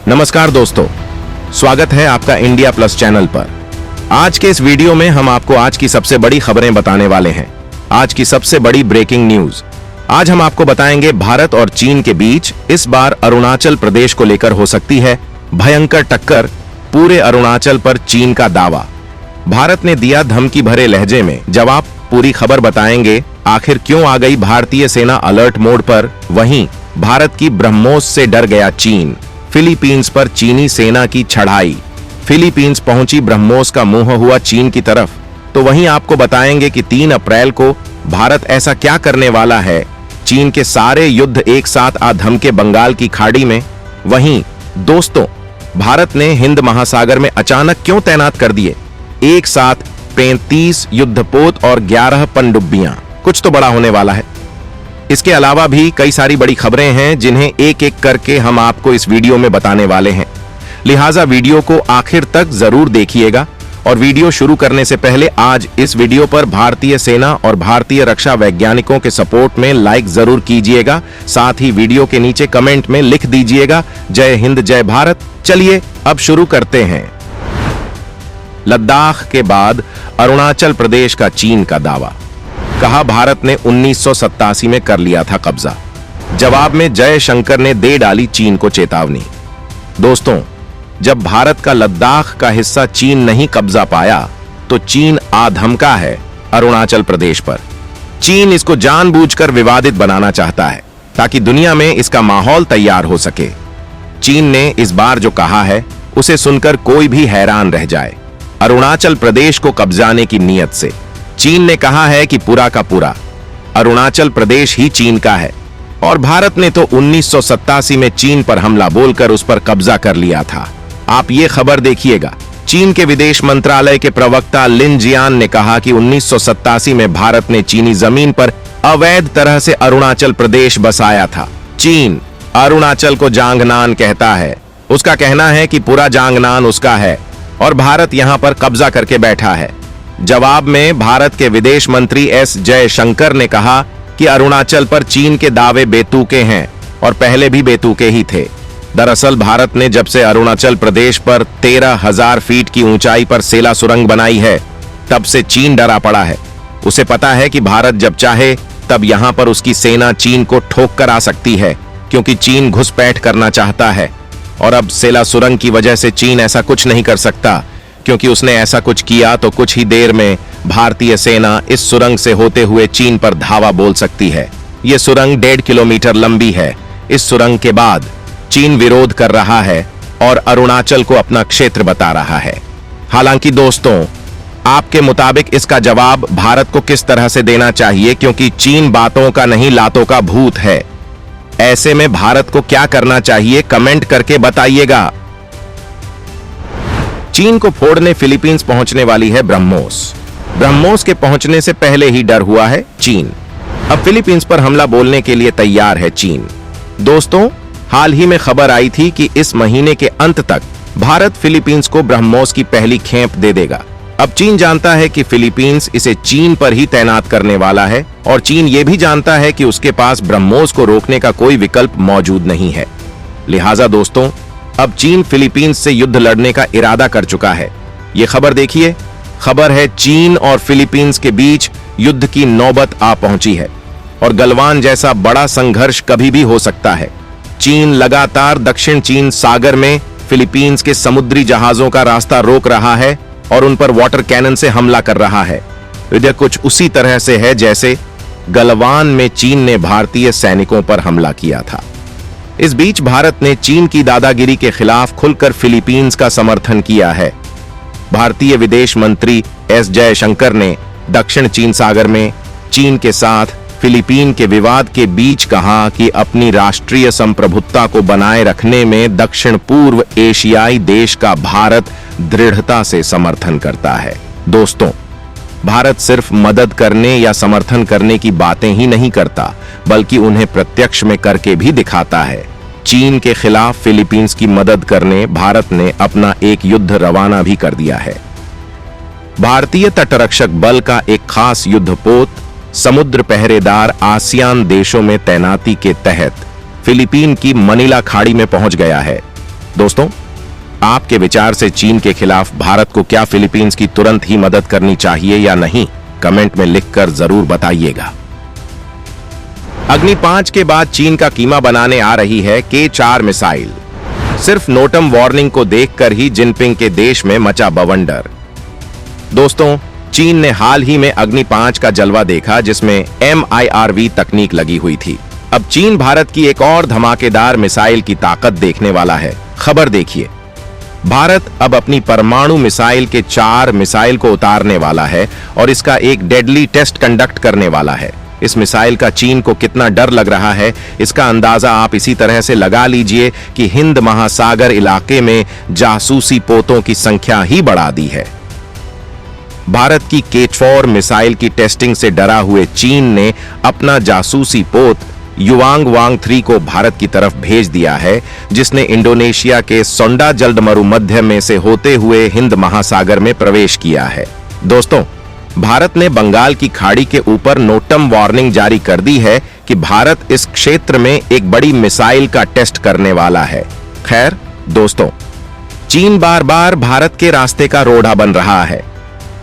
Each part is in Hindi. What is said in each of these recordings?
नमस्कार दोस्तों, स्वागत है आपका इंडिया प्लस चैनल पर। आज के इस वीडियो में हम आपको आज की सबसे बड़ी खबरें बताने वाले हैं। आज की सबसे बड़ी ब्रेकिंग न्यूज। आज हम आपको बताएंगे भारत और चीन के बीच इस बार अरुणाचल प्रदेश को लेकर हो सकती है भयंकर टक्कर। पूरे अरुणाचल पर चीन का दावा। भारत ने दिया धमकी भरे लहजे में जवाब। पूरी खबर बताएंगे आखिर क्यों आ गई भारतीय सेना अलर्ट मोड पर। वहीं भारत की ब्रह्मोस से डर गया चीन। फिलीपींस पर चीनी सेना की चढ़ाई। फिलीपींस पहुंची ब्रह्मोस का मुंह हुआ चीन की तरफ। तो वहीं आपको बताएंगे कि 3 अप्रैल को भारत ऐसा क्या करने वाला है। चीन के सारे युद्ध एक साथ आ धमके बंगाल की खाड़ी में। वहीं दोस्तों, भारत ने हिंद महासागर में अचानक क्यों तैनात कर दिए एक साथ 35 युद्धपोत और 11 पनडुब्बियां। कुछ तो बड़ा होने वाला है। इसके अलावा भी कई सारी बड़ी खबरें हैं जिन्हें एक एक करके हम आपको इस वीडियो में बताने वाले हैं। लिहाजा वीडियो को आखिर तक जरूर देखिएगा। और वीडियो शुरू करने से पहले आज इस वीडियो पर भारतीय सेना और भारतीय रक्षा वैज्ञानिकों के सपोर्ट में लाइक जरूर कीजिएगा। साथ ही वीडियो के नीचे कमेंट में लिख दीजिएगा जय हिंद जय भारत। चलिए अब शुरू करते हैं। लद्दाख के बाद अरुणाचल प्रदेश का चीन का दावा। कहा भारत ने 1987 में कर लिया था कब्जा। जवाब में जयशंकर ने दे डाली चीन को चेतावनी। दोस्तों, जब भारत का लद्दाख का हिस्सा चीन नहीं कब्जा पाया तो चीन आधमका है अरुणाचल प्रदेश पर। चीन इसको जानबूझकर विवादित बनाना चाहता है ताकि दुनिया में इसका माहौल तैयार हो सके। चीन ने इस बार जो कहा है उसे सुनकर कोई भी हैरान रह जाए। अरुणाचल प्रदेश को कब्जाने की नीयत से चीन ने कहा है कि पूरा का पूरा अरुणाचल प्रदेश ही चीन का है। और भारत ने तो 1987 में चीन पर हमला बोलकर उस पर कब्जा कर लिया था। आप ये खबर देखिएगा। चीन के विदेश मंत्रालय के प्रवक्ता लिन जियान ने कहा कि 1987 में भारत ने चीनी जमीन पर अवैध तरह से अरुणाचल प्रदेश बसाया था। चीन अरुणाचल को जांगनान कहता है। उसका कहना है कि पूरा जांगनान उसका है और भारत यहां पर कब्जा करके बैठा है। जवाब में भारत के विदेश मंत्री एस जयशंकर ने कहा कि अरुणाचल पर चीन के दावे बेतुके हैं और पहले भी बेतुके ही थे। दरअसल भारत ने जब से अरुणाचल प्रदेश पर 13,000 फीट की ऊंचाई पर सेला सुरंग बनाई है तब से चीन डरा पड़ा है। उसे पता है कि भारत जब चाहे तब यहां पर उसकी सेना चीन को ठोक कर आ सकती है, क्योंकि चीन घुसपैठ करना चाहता है। और अब सेला सुरंग की वजह से चीन ऐसा कुछ नहीं कर सकता, क्योंकि उसने ऐसा कुछ किया तो कुछ ही देर में भारतीय सेना इस सुरंग से होते हुए चीन पर धावा बोल सकती है। यह सुरंग 1.5 किलोमीटर लंबी है। इस सुरंग के बाद चीन विरोध कर रहा है और अरुणाचल को अपना क्षेत्र बता रहा है। हालांकि दोस्तों, आपके मुताबिक इसका जवाब भारत को किस तरह से देना चाहिए, क्योंकि चीन बातों का नहीं लातों का भूत है। ऐसे में भारत को क्या करना चाहिए कमेंट करके बताइएगा। चीन को फोड़ने फिलीपींस पहुंचने वाली है ब्रह्मोस। ब्रह्मोस के पहुंचने से पहले ही डर हुआ है चीन। अब फिलीपींस पर हमला बोलने के लिए तैयार है चीन। दोस्तों, हाल ही में खबर आई थी कि इस महीने के अंत तक भारत फिलीपींस को ब्रह्मोस की पहली खेप दे देगा। अब चीन जानता है कि फिलीपींस इसे चीन पर ही तैनात करने वाला है और चीन यह भी जानता है कि उसके पास ब्रह्मोस को रोकने का कोई विकल्प मौजूद नहीं है। लिहाजा दोस्तों, अब चीन फिलीपींस से युद्ध लड़ने का इरादा कर चुका है। यह खबर देखिए। खबर है चीन और फिलीपींस के बीच युद्ध की नौबत आ पहुंची है और गलवान जैसा बड़ा संघर्ष कभी भी हो सकता है। चीन लगातार दक्षिण चीन सागर में फिलीपींस के समुद्री जहाजों का रास्ता रोक रहा है और उन पर वाटर कैनन से हमला कर रहा है। यह कुछ उसी तरह से है जैसे गलवान में चीन ने भारतीय सैनिकों पर हमला किया था। इस बीच भारत ने चीन की दादागिरी के खिलाफ खुलकर फिलीपींस का समर्थन किया है। भारतीय विदेश मंत्री एस जयशंकर ने दक्षिण चीन सागर में चीन के साथ फिलीपीन के विवाद के बीच कहा कि अपनी राष्ट्रीय संप्रभुत्ता को बनाए रखने में दक्षिण पूर्व एशियाई देश का भारत दृढ़ता से समर्थन करता है। दोस्तों, भारत सिर्फ मदद करने या समर्थन करने की बातें ही नहीं करता, बल्कि उन्हें प्रत्यक्ष में करके भी दिखाता है। चीन के खिलाफ फिलीपींस की मदद करने भारत ने अपना एक युद्ध रवाना भी कर दिया है। भारतीय तटरक्षक बल का एक खास युद्धपोत समुद्र पहरेदार आसियान देशों में तैनाती के तहत फिलीपीन की मनीला खाड़ी में पहुंच गया है। दोस्तों, आपके विचार से चीन के खिलाफ भारत को क्या फिलीपींस की तुरंत ही मदद करनी चाहिए या नहीं, कमेंट में लिखकर जरूर बताइएगा। अग्नि 5 के बाद चीन का कीमा बनाने आ रही है K4 मिसाइल। सिर्फ नोटम वार्निंग को देखकर ही जिनपिंग के देश में मचा बवंडर। दोस्तों, चीन ने हाल ही में अग्नि 5 का जलवा देखा, जिसमें MIRV तकनीक लगी हुई थी। अब चीन भारत की एक और धमाकेदार मिसाइल की ताकत देखने वाला है। खबर देखिए, भारत अब अपनी परमाणु मिसाइल के 4 मिसाइल को उतारने वाला है और इसका एक डेडली टेस्ट कंडक्ट करने वाला है। इस मिसाइल का चीन को कितना डर लग रहा है, इसका अंदाजा आप इसी तरह से लगा लीजिए कि हिंद महासागर इलाके में जासूसी पोतों की संख्या ही बढ़ा दी है। भारत की K4 मिसाइल की टेस्टिंग से डरा हुए चीन ने अपना जासूसी पोत युवांग वांग 3 को भारत की तरफ भेज दिया है, जिसने इंडोनेशिया के सोंडा जलमरुमध्य में से होते हुए हिंद महासागर में प्रवेश किया है। दोस्तों, भारत ने बंगाल की खाड़ी के ऊपर नोटम वार्निंग जारी कर दी है कि भारत इस क्षेत्र में एक बड़ी मिसाइल का टेस्ट करने वाला है। खैर दोस्तों, चीन बार बार भारत के रास्ते का रोड़ा बन रहा है।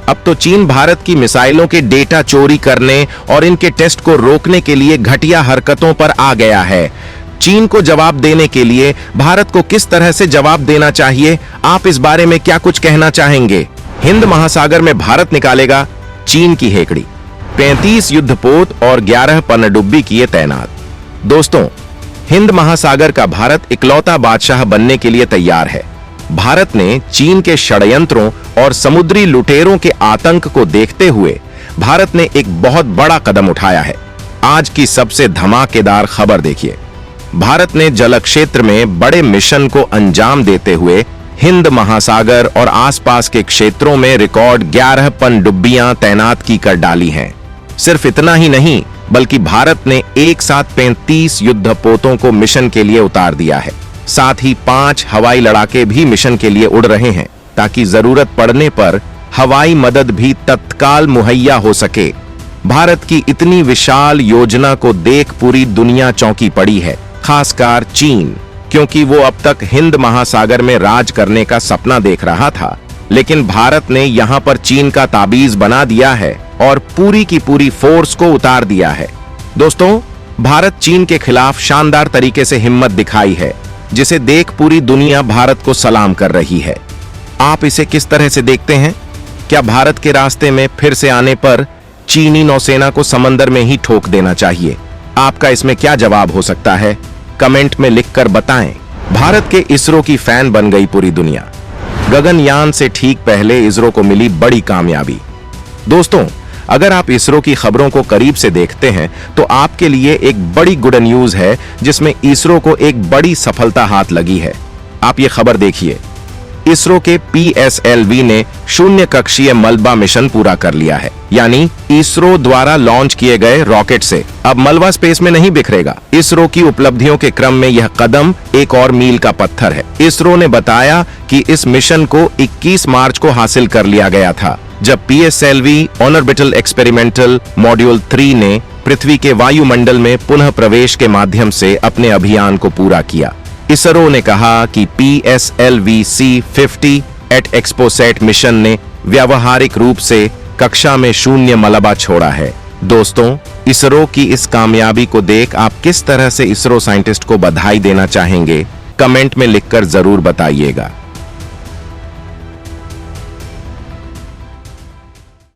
अब तो चीन भारत की मिसाइलों के डेटा चोरी करने और इनके टेस्ट को रोकने के लिए घटिया हरकतों पर आ गया है। चीन को जवाब देने के लिए भारत को किस तरह से जवाब देना चाहिए, आप इस बारे में क्या कुछ कहना चाहेंगे? हिंद महासागर में भारत निकालेगा चीन की हेकड़ी। 35 युद्धपोत और 11 पनडुब्बी किए तैनात। दोस्तों, हिंद महासागर का भारत इकलौता बादशाह बनने के लिए तैयार है। भारत ने चीन के षड्यंत्रों और समुद्री लुटेरों के आतंक को देखते हुए भारत ने एक बहुत बड़ा कदम उठाया है। आज की सबसे धमाकेदार खबर देखिए, भारत ने जल क्षेत्र में बड़े मिशन को अंजाम देते हुए हिंद महासागर और आसपास के क्षेत्रों में रिकॉर्ड 11 पनडुब्बियां तैनात की कर डाली हैं। सिर्फ इतना ही नहीं, बल्कि भारत ने एक साथ 35 युद्धपोतों को मिशन के लिए उतार दिया है। साथ ही 5 हवाई लड़ाके भी मिशन के लिए उड़ रहे हैं, ताकि जरूरत पड़ने पर हवाई मदद भी तत्काल मुहैया हो सके। भारत की इतनी विशाल योजना को देख पूरी दुनिया चौंकी पड़ी है, खासकर चीन, क्योंकि वो अब तक हिंद महासागर में राज करने का सपना देख रहा था। लेकिन भारत ने यहां पर चीन का ताबीज बना दिया है और पूरी की पूरी फोर्स को उतार दिया है। दोस्तों, भारत चीन के खिलाफ शानदार तरीके से हिम्मत दिखाई है, जिसे देख पूरी दुनिया भारत को सलाम कर रही है। आप इसे किस तरह से देखते हैं? क्या भारत के रास्ते में फिर से आने पर चीनी नौसेना को समंदर में ही ठोक देना चाहिए? आपका इसमें क्या जवाब हो सकता है? कमेंट में लिखकर बताएं। भारत के इसरो की फैन बन गई पूरी दुनिया। गगनयान से ठीक पहले इसरो को मिली बड़ी कामयाबी। दोस्तों, अगर आप इसरो की खबरों को करीब से देखते हैं तो आपके लिए एक बड़ी गुड न्यूज है, जिसमें इसरो को एक बड़ी सफलता हाथ लगी है। आप ये खबर देखिए, इसरो के PSLV ने शून्य कक्षीय मलबा मिशन पूरा कर लिया है। यानी इसरो द्वारा लॉन्च किए गए रॉकेट से अब मलबा स्पेस में नहीं बिखरेगा। इसरो की उपलब्धियों के क्रम में यह कदम एक और मील का पत्थर है। इसरो ने बताया कि इस मिशन को 21 मार्च को हासिल कर लिया गया था, जब PSLV ऑर्बिटल एक्सपेरिमेंटल मॉड्यूल 3 ने पृथ्वी के वायुमंडल में पुनः प्रवेश के माध्यम से अपने अभियान को पूरा किया। इसरो ने कहा कि PSLV-C50 एट एक्सपोसैट मिशन ने व्यावहारिक रूप से कक्षा में शून्य मलबा छोड़ा है। दोस्तों, इसरो की इस कामयाबी को देख आप किस तरह से इसरो साइंटिस्ट को बधाई देना चाहेंगे? कमेंट में लिखकर जरूर बताइएगा।